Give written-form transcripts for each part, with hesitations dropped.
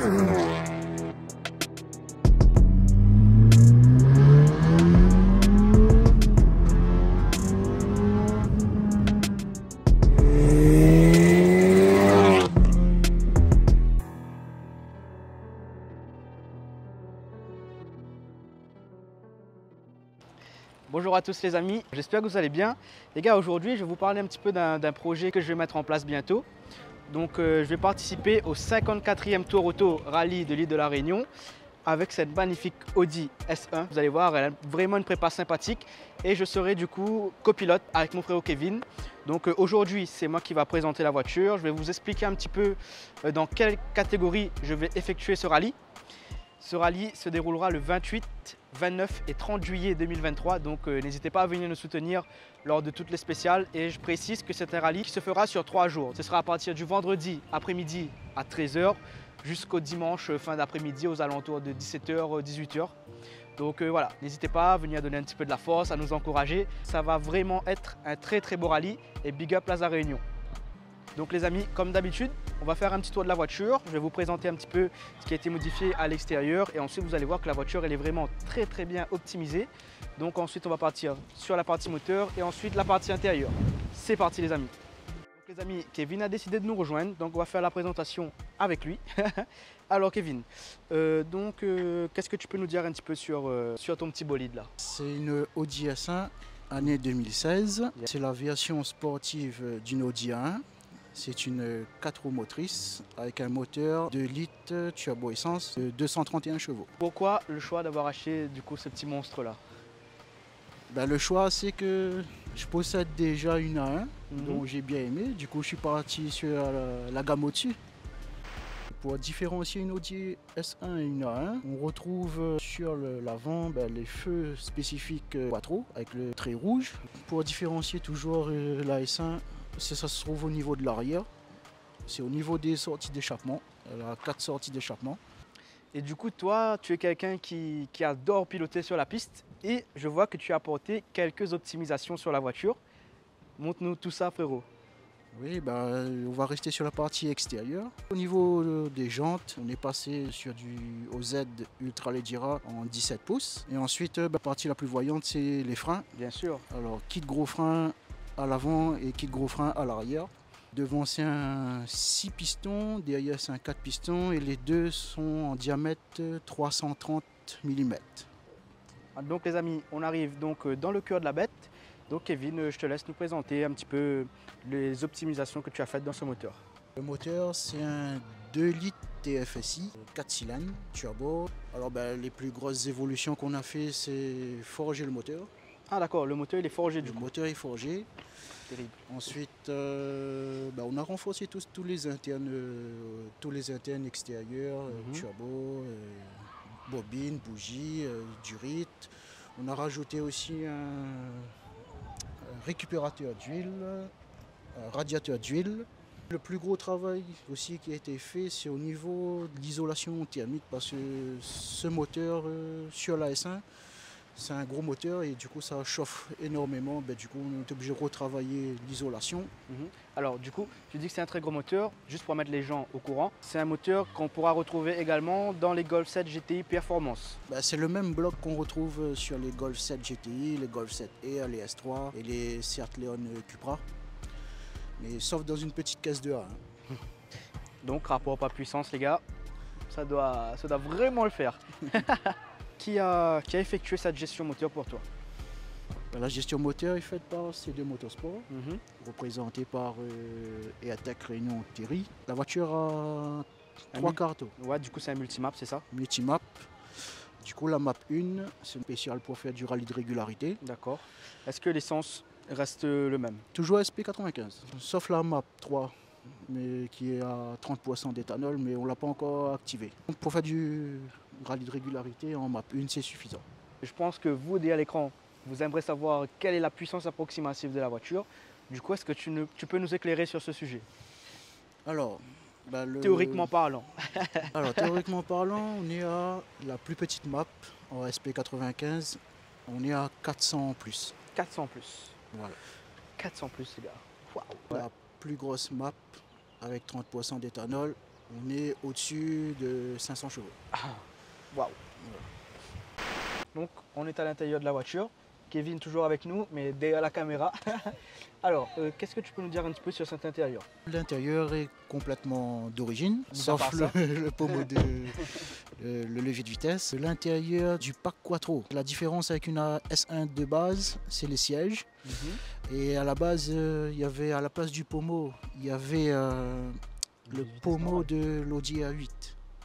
Bonjour à tous les amis, j'espère que vous allez bien. Les gars, aujourd'hui je vais vous parler un petit peu d'un projet que je vais mettre en place bientôt. Donc je vais participer au 54e Tour Auto Rallye de l'île de la Réunion avec cette magnifique Audi S1. Vous allez voir, elle a vraiment une prépa sympathique et je serai du coup copilote avec mon frère Kevin. Donc aujourd'hui c'est moi qui va présenter la voiture. Je vais vous expliquer un petit peu dans quelle catégorie je vais effectuer ce rallye. Ce rallye se déroulera le 28, 29 et 30 juillet 2023, donc n'hésitez pas à venir nous soutenir lors de toutes les spéciales. Et je précise que c'est un rallye qui se fera sur 3 jours. Ce sera à partir du vendredi après-midi à 13 h jusqu'au dimanche fin d'après-midi aux alentours de 17 h, 18 h. Donc voilà, n'hésitez pas à venir donner un petit peu de la force, à nous encourager. Ça va vraiment être un très beau rallye et big up Plaza Réunion. Donc les amis, comme d'habitude, on va faire un petit tour de la voiture. Je vais vous présenter un petit peu ce qui a été modifié à l'extérieur et ensuite vous allez voir que la voiture elle est vraiment très bien optimisée. Donc ensuite on va partir sur la partie moteur et ensuite la partie intérieure. C'est parti les amis. Donc les amis, Kevin a décidé de nous rejoindre, donc on va faire la présentation avec lui. Alors Kevin, qu'est-ce que tu peux nous dire un petit peu sur ton petit bolide là? C'est une Audi S1 année 2016. C'est la version sportive d'une Audi A1. C'est une 4 roues motrices avec un moteur 2 litres turbo essence de 231 chevaux. Pourquoi le choix d'avoir acheté du coup ce petit monstre là? Le choix c'est que je possède déjà une A1 dont j'ai bien aimé. Du coup je suis parti sur la gamme au-dessus. Pour différencier une Audi S1 et une A1, on retrouve sur l'avant les feux spécifiques quattro avec le trait rouge. Pour différencier toujours la S1, ça se trouve au niveau de l'arrière. C'est au niveau des sorties d'échappement. Elle a 4 sorties d'échappement. Et du coup, toi, tu es quelqu'un qui adore piloter sur la piste et je vois que tu as apporté quelques optimisations sur la voiture. Montre-nous tout ça, frérot. Oui, on va rester sur la partie extérieure. Au niveau des jantes, on est passé sur du OZ Ultra Leggera en 17 pouces. Et ensuite, la partie la plus voyante, c'est les freins. Bien sûr. Alors, kit gros frein à l'avant et kit gros frein à l'arrière. Devant c'est un 6 pistons, derrière c'est un 4 pistons et les deux sont en diamètre 330 mm. Donc les amis, on arrive donc dans le cœur de la bête. Donc Kevin, je te laisse nous présenter un petit peu les optimisations que tu as faites dans ce moteur. Le moteur c'est un 2 litres TFSI, 4 cylindres, turbo. Alors les plus grosses évolutions qu'on a fait c'est forger le moteur. Ah d'accord, le moteur il est forgé du coup. Le moteur est forgé. Terrible. Ensuite, on a renforcé tous les internes extérieurs, turbo, bobine, bougie, durite. On a rajouté aussi un récupérateur d'huile, un radiateur d'huile. Le plus gros travail aussi qui a été fait, c'est au niveau de l'isolation thermique parce que ce moteur sur la S1, c'est un gros moteur et du coup ça chauffe énormément. Du coup on est obligé de retravailler l'isolation. Alors du coup, tu dis que c'est un très gros moteur, juste pour mettre les gens au courant. C'est un moteur qu'on pourra retrouver également dans les Golf 7 GTI Performance. C'est le même bloc qu'on retrouve sur les Golf 7 GTI, les Golf 7 Air, les S3 et les Seat Leon Cupra. Mais sauf dans une petite caisse de A. Donc rapport pas puissance les gars, ça doit vraiment le faire. Qui a effectué cette gestion moteur pour toi? La gestion moteur est faite par C2 Motorsport, représentée par EATEC Réunion Thierry. La voiture a 3 cartes. Ouais, du coup c'est un multimap, c'est ça? Multimap. Du coup la map 1, c'est spécial pour faire du rallye de régularité. D'accord. Est-ce que l'essence reste le même? Toujours SP95, sauf la map 3. Mais qui est à 30% d'éthanol, mais on ne l'a pas encore activé. Pour faire du rallye de régularité en map 1, c'est suffisant. Je pense que vous, derrière l'écran, vous aimeriez savoir quelle est la puissance approximative de la voiture. Du coup, est-ce que tu peux nous éclairer sur ce sujet? Alors, théoriquement parlant. Alors, théoriquement parlant, on est à la plus petite map en SP95. On est à 400 plus. 400 plus. Voilà. 400 plus, les gars. Waouh. La plus grosse map avec 30% d'éthanol On est au-dessus de 500 chevaux. Waouh. Donc on est à l'intérieur de la voiture. Kevin toujours avec nous, mais derrière la caméra. Alors, qu'est-ce que tu peux nous dire un petit peu sur cet intérieur? L'intérieur est complètement d'origine, Mis à sauf part ça. le pommeau de le levier de vitesse. L'intérieur du pack Quattro. La différence avec une S1 de base, c'est les sièges. Et à la base, il y avait à la place du pommeau, il y avait le pommeau de l'Audi A8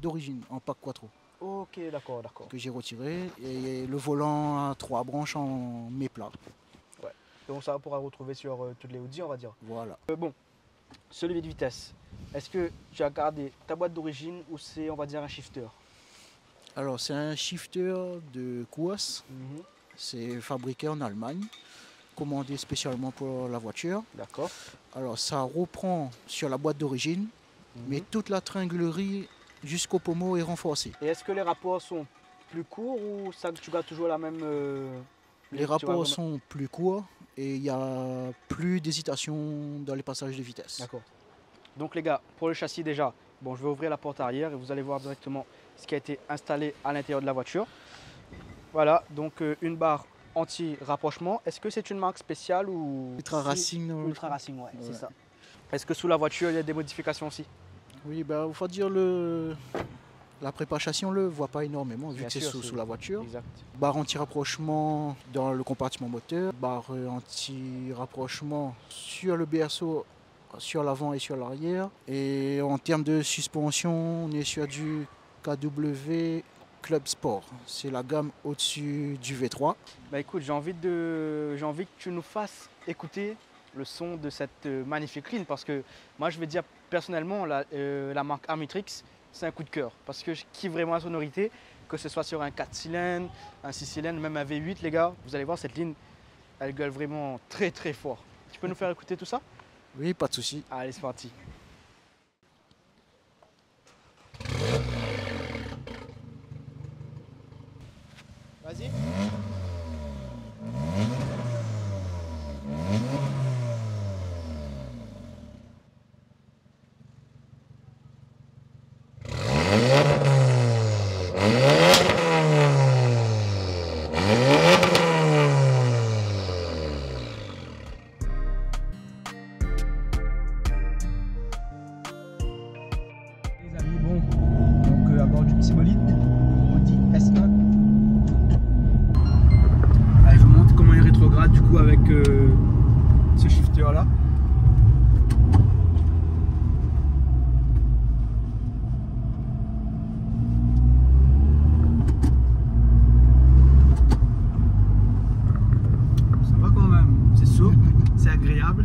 d'origine en pack Quattro. Ok, d'accord, d'accord. Que j'ai retiré, et le volant à 3 branches en méplat. Ouais. Donc ça on pourra retrouver sur toutes les Audi, on va dire. Voilà. Bon, ce levier de vitesse, est-ce que tu as gardé ta boîte d'origine ou c'est, on va dire, un shifter? Alors c'est un shifter de Kuas, c'est fabriqué en Allemagne, commandé spécialement pour la voiture. D'accord. Alors ça reprend sur la boîte d'origine, mais toute la tringlerie jusqu'au pommeau est renforcée. Et est-ce que les rapports sont plus courts ou ça, tu gardes toujours la même... Les rapports sont plus courts et il n'y a plus d'hésitation dans les passages de vitesse. D'accord. Donc les gars, pour le châssis déjà, bon, je vais ouvrir la porte arrière et vous allez voir directement ce qui a été installé à l'intérieur de la voiture. Voilà, donc une barre anti-rapprochement. Est-ce que c'est une marque spéciale ou... Ultra Racing. Ultra Racing, ouais, c'est ça. Est-ce que sous la voiture, il y a des modifications aussi? Oui, ben, il faut dire la prépa châssis, on ne le voit pas énormément vu que c'est sous la voiture. Exact. Barre anti-rapprochement dans le compartiment moteur, barre anti-rapprochement sur le berceau, sur l'avant et sur l'arrière. Et en termes de suspension, on est sur du KW Club Sport. C'est la gamme au-dessus du V3. Bah écoute, j'ai envie que tu nous fasses écouter le son de cette magnifique ligne parce que moi je vais dire personnellement la marque Armitrix, c'est un coup de cœur parce que je kiffe vraiment la sonorité, que ce soit sur un 4 cylindres, un 6 cylindres, même un V8 les gars, vous allez voir cette ligne, elle gueule vraiment très très fort. Tu peux nous faire écouter tout ça? Oui, pas de souci. Allez, c'est parti. Vas-y. Les amis, bon, donc à bord du petit bolide, Audi S1. Allez, je vous montre comment il rétrograde du coup avec ce shifter là. Ça va quand même, c'est souple, c'est agréable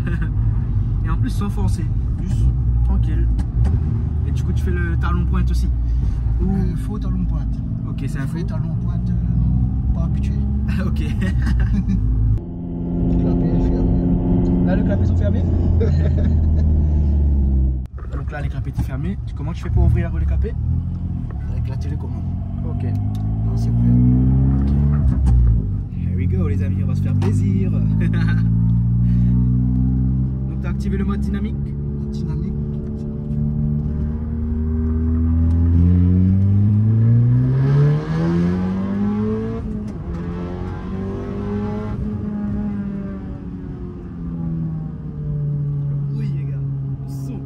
et en plus sans forcer, juste tranquille. Et du coup tu fais le talon pointe aussi? Ou faux talon pointe. Ok, c'est un faux talon pointe pas habitué. Ok. Le clapet est fermé. Là, les clapets sont fermés. Donc là, les clapets étaient fermés. Comment tu fais pour ouvrir les clapets? Avec la télécommande. Ok. Non, c'est ouvert. Here we go, les amis, on va se faire plaisir. Donc, tu as activé le mode dynamique? Dynamique. Oui, les gars, le son.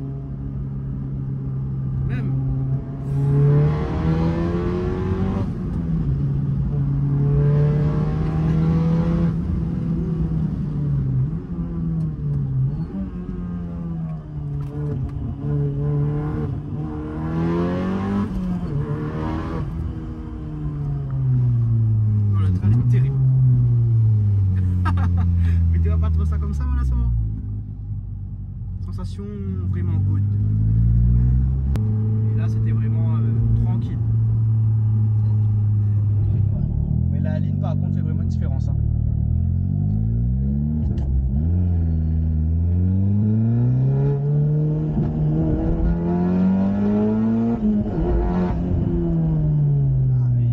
Même. Oh, le train est terrible. Mais tu vas pas trop ça comme ça, voilà, moment. Sensation vraiment good. Et là, c'était vraiment tranquille. Mais la ligne, par contre, fait vraiment une différence. Hein. Ah, oui.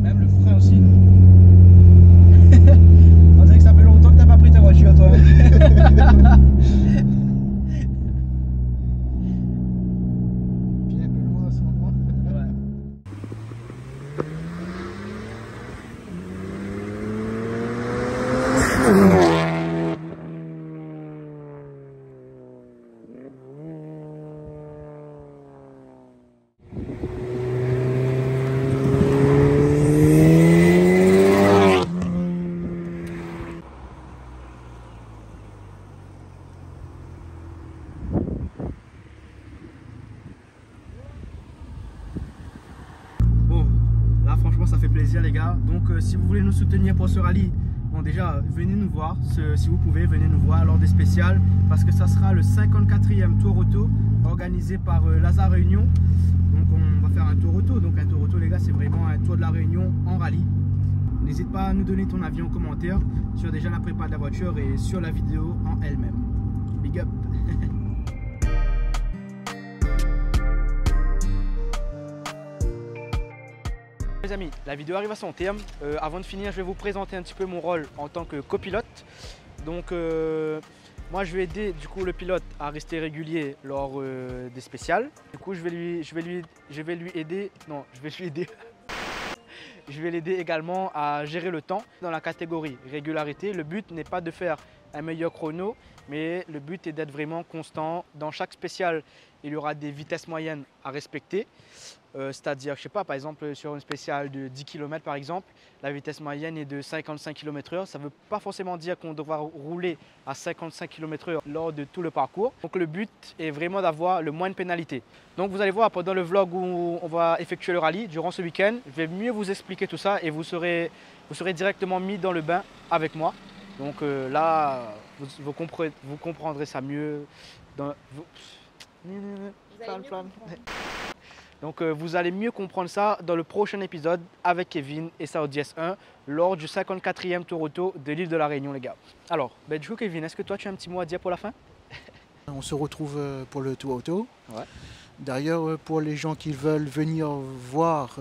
Même le frein aussi. On dirait que ça fait longtemps que t'as pas pris ta voiture, toi. franchement ça fait plaisir les gars. Donc si vous voulez nous soutenir pour ce rallye, bon déjà venez nous voir, si vous pouvez venez nous voir lors des spéciales, parce que ça sera le 54e tour auto organisé par Lazare Réunion. Donc on va faire un tour auto, donc un tour auto les gars c'est vraiment un tour de la Réunion en rallye. N'hésite pas à nous donner ton avis en commentaire sur déjà la prépa de la voiture et sur la vidéo en elle-même. Big up. Les amis, la vidéo arrive à son terme. Avant de finir, je vais vous présenter un petit peu mon rôle en tant que copilote. Donc moi je vais aider du coup le pilote à rester régulier lors des spéciales. Du coup je vais lui aider. Je vais l'aider également à gérer le temps dans la catégorie régularité. Le but n'est pas de faire un meilleur chrono, mais le but est d'être vraiment constant. Dans chaque spéciale, il y aura des vitesses moyennes à respecter. C'est-à-dire, je sais pas, par exemple, sur une spéciale de 10 km par exemple, la vitesse moyenne est de 55 km/h. Ça ne veut pas forcément dire qu'on devra rouler à 55 km/h lors de tout le parcours. Donc le but est vraiment d'avoir le moins de pénalités. Donc vous allez voir pendant le vlog où on va effectuer le rallye, durant ce week-end, je vais mieux vous expliquer tout ça et vous serez directement mis dans le bain avec moi. Donc là, vous comprendrez ça mieux. Donc vous allez mieux comprendre ça dans le prochain épisode avec Kevin et sa Audi S1 lors du 54e tour auto de l'île de la Réunion les gars. Alors, du coup Kevin, est-ce que toi tu as un petit mot à dire pour la fin? On se retrouve pour le tour auto. Ouais. D'ailleurs, pour les gens qui veulent venir voir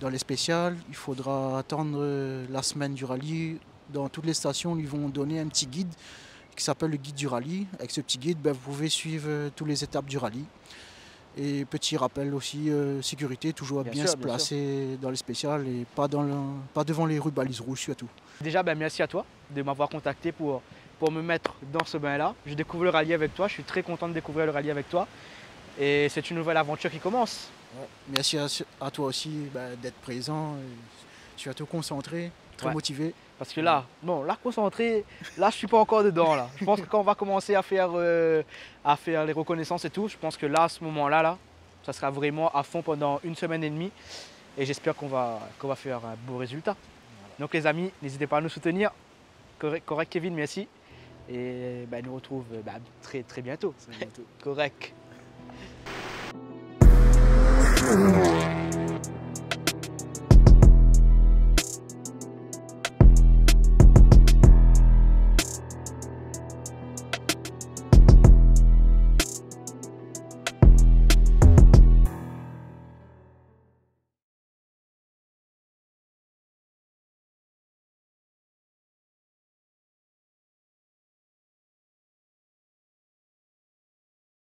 dans les spéciales, il faudra attendre la semaine du rallye. Dans toutes les stations, ils vont donner un petit guide qui s'appelle le guide du rallye. Avec ce petit guide, vous pouvez suivre toutes les étapes du rallye. Et petit rappel aussi, sécurité, toujours bien se placer dans les spéciales et pas devant les rues balises rouges surtout. Déjà, merci à toi de m'avoir contacté pour me mettre dans ce bain-là. Je découvre le rallye avec toi, je suis très content de découvrir le rallye avec toi. Et c'est une nouvelle aventure qui commence. Ouais. Merci à toi aussi d'être présent, surtout concentré, très motivé. Parce que là, concentré, là je suis pas encore dedans là. Je pense que quand on va commencer à faire les reconnaissances et tout, je pense que là, à ce moment-là, ça sera vraiment à fond pendant une semaine et demie. Et j'espère qu'on va faire un beau résultat. Voilà. Donc les amis, n'hésitez pas à nous soutenir. Correct Kevin, merci. Et nous retrouve très bientôt. Correct.